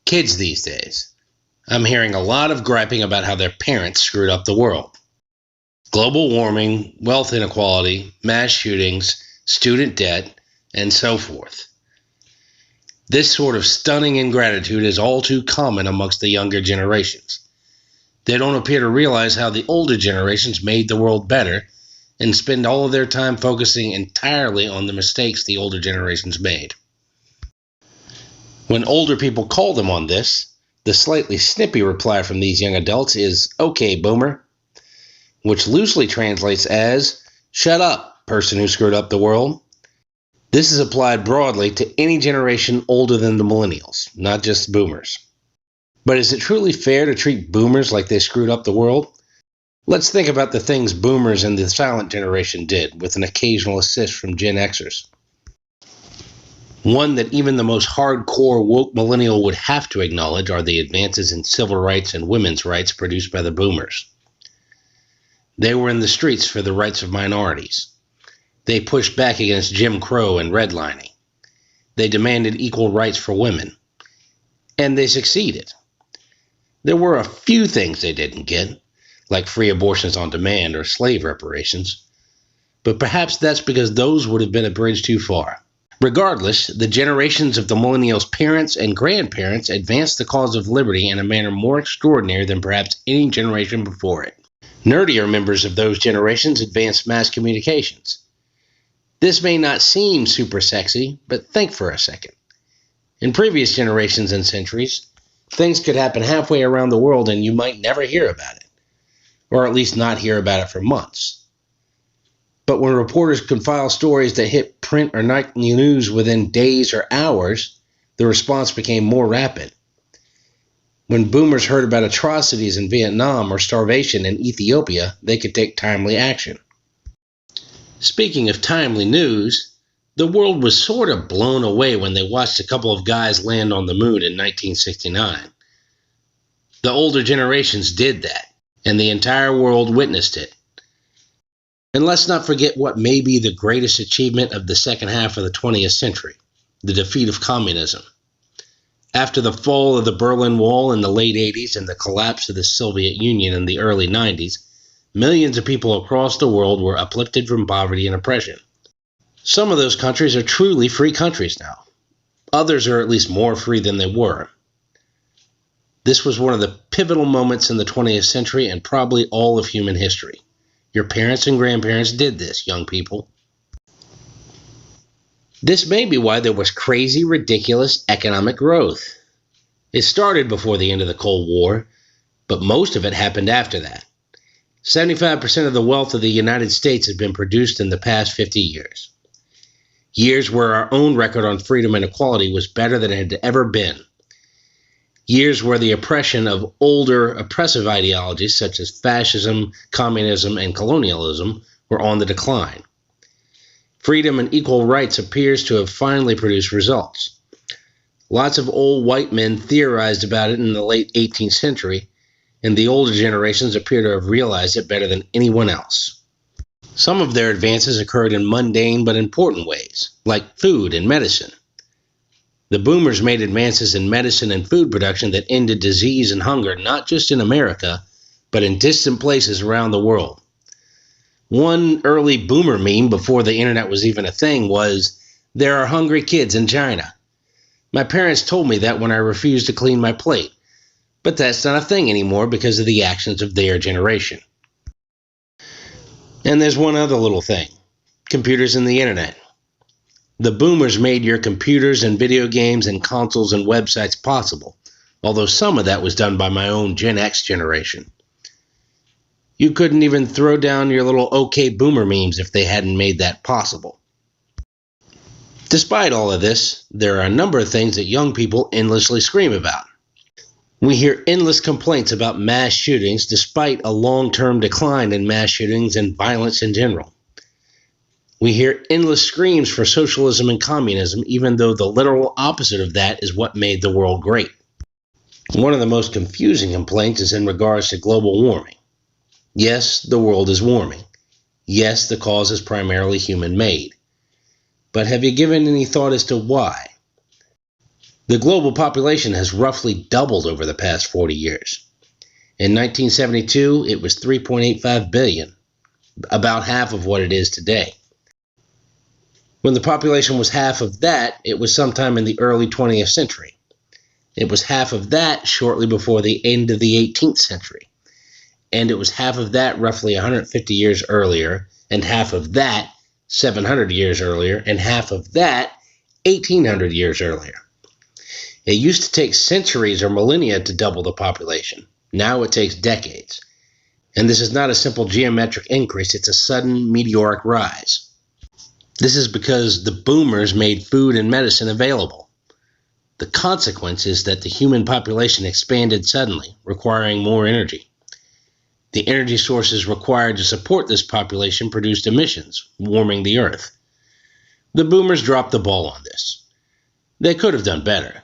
Kids these days. I'm hearing a lot of griping about how their parents screwed up the world. Global warming, wealth inequality, mass shootings, student debt, and so forth. This sort of stunning ingratitude is all too common amongst the younger generations. They don't appear to realize how the older generations made the world better and spend all of their time focusing entirely on the mistakes the older generations made. When older people call them on this, the slightly snippy reply from these young adults is, "Okay, boomer," which loosely translates as, "Shut up, person who screwed up the world." This is applied broadly to any generation older than the millennials, not just boomers. But is it truly fair to treat boomers like they screwed up the world? Let's think about the things boomers and the silent generation did, with an occasional assist from Gen Xers. One that even the most hardcore woke millennial would have to acknowledge are the advances in civil rights and women's rights produced by the boomers. They were in the streets for the rights of minorities. They pushed back against Jim Crow and redlining. They demanded equal rights for women. And they succeeded. There were a few things they didn't get, like free abortions on demand or slave reparations, but perhaps that's because those would have been a bridge too far. Regardless, the generations of the millennials' parents and grandparents advanced the cause of liberty in a manner more extraordinary than perhaps any generation before it. Nerdier members of those generations advanced mass communications. This may not seem super sexy, but think for a second. In previous generations and centuries, things could happen halfway around the world and you might never hear about it, or at least not hear about it for months. But when reporters could file stories that hit print or nightly news within days or hours, the response became more rapid. When boomers heard about atrocities in Vietnam or starvation in Ethiopia, they could take timely action. Speaking of timely news, the world was sort of blown away when they watched a couple of guys land on the moon in 1969. The older generations did that, and the entire world witnessed it. And let's not forget what may be the greatest achievement of the second half of the 20th century, the defeat of communism. After the fall of the Berlin Wall in the late 80s and the collapse of the Soviet Union in the early 90s, millions of people across the world were uplifted from poverty and oppression. Some of those countries are truly free countries now. Others are at least more free than they were. This was one of the pivotal moments in the 20th century and probably all of human history. Your parents and grandparents did this, young people. This may be why there was crazy, ridiculous economic growth. It started before the end of the Cold War, but most of it happened after that. 75% of the wealth of the United States has been produced in the past 50 years. Years where our own record on freedom and equality was better than it had ever been. Years where the oppression of older oppressive ideologies such as fascism, communism, and colonialism were on the decline. Freedom and equal rights appears to have finally produced results. Lots of old white men theorized about it in the late 18th century, and the older generations appear to have realized it better than anyone else. Some of their advances occurred in mundane but important ways, like food and medicine. The boomers made advances in medicine and food production that ended disease and hunger not just in America, but in distant places around the world. One early boomer meme before the internet was even a thing was, "There are hungry kids in China." My parents told me that when I refused to clean my plate, but that's not a thing anymore because of the actions of their generation. And there's one other little thing, computers and the internet. The boomers made your computers and video games and consoles and websites possible, although some of that was done by my own Gen X generation. You couldn't even throw down your little OK Boomer memes if they hadn't made that possible. Despite all of this, there are a number of things that young people endlessly scream about. We hear endless complaints about mass shootings despite a long-term decline in mass shootings and violence in general. We hear endless screams for socialism and communism, even though the literal opposite of that is what made the world great. One of the most confusing complaints is in regards to global warming. Yes, the world is warming. Yes, the cause is primarily human-made. But have you given any thought as to why? The global population has roughly doubled over the past 40 years. In 1972, it was 3.85 billion, about half of what it is today. When the population was half of that, it was sometime in the early 20th century. It was half of that shortly before the end of the 18th century. And it was half of that roughly 150 years earlier, and half of that 700 years earlier, and half of that 1800 years earlier. It used to take centuries or millennia to double the population. Now it takes decades. And this is not a simple geometric increase, it's a sudden meteoric rise. This is because the boomers made food and medicine available. The consequence is that the human population expanded suddenly, requiring more energy. The energy sources required to support this population produced emissions, warming the earth. The boomers dropped the ball on this. They could have done better.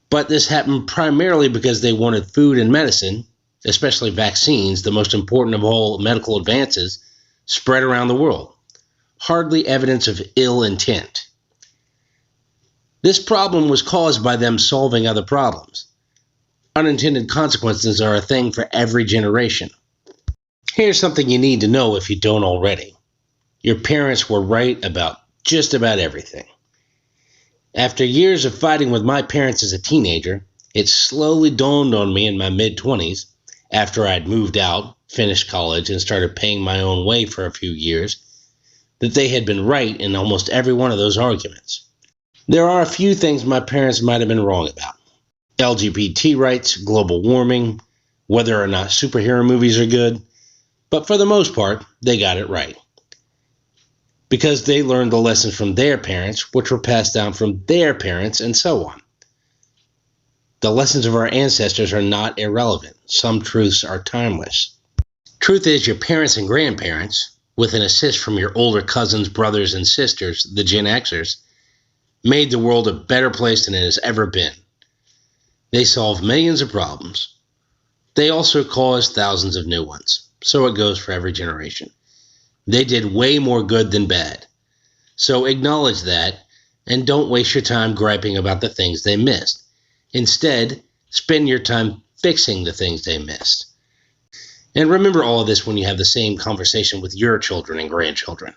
But this happened primarily because they wanted food and medicine, especially vaccines, the most important of all medical advances, spread around the world. Hardly evidence of ill intent. This problem was caused by them solving other problems. Unintended consequences are a thing for every generation. Here's something you need to know if you don't already. Your parents were right about just about everything. After years of fighting with my parents as a teenager, it slowly dawned on me in my mid-20s, after I'd moved out, finished college, and started paying my own way for a few years, that they had been right in almost every one of those arguments. There are a few things my parents might have been wrong about. LGBT rights, global warming, whether or not superhero movies are good, but for the most part, they got it right. Because they learned the lessons from their parents, which were passed down from their parents, and so on. The lessons of our ancestors are not irrelevant. Some truths are timeless. Truth is, your parents and grandparents, with an assist from your older cousins, brothers, and sisters, the Gen Xers, made the world a better place than it has ever been. They solved millions of problems. They also caused thousands of new ones. So it goes for every generation. They did way more good than bad. So acknowledge that, and don't waste your time griping about the things they missed. Instead, spend your time fixing the things they missed. And remember all of this when you have the same conversation with your children and grandchildren.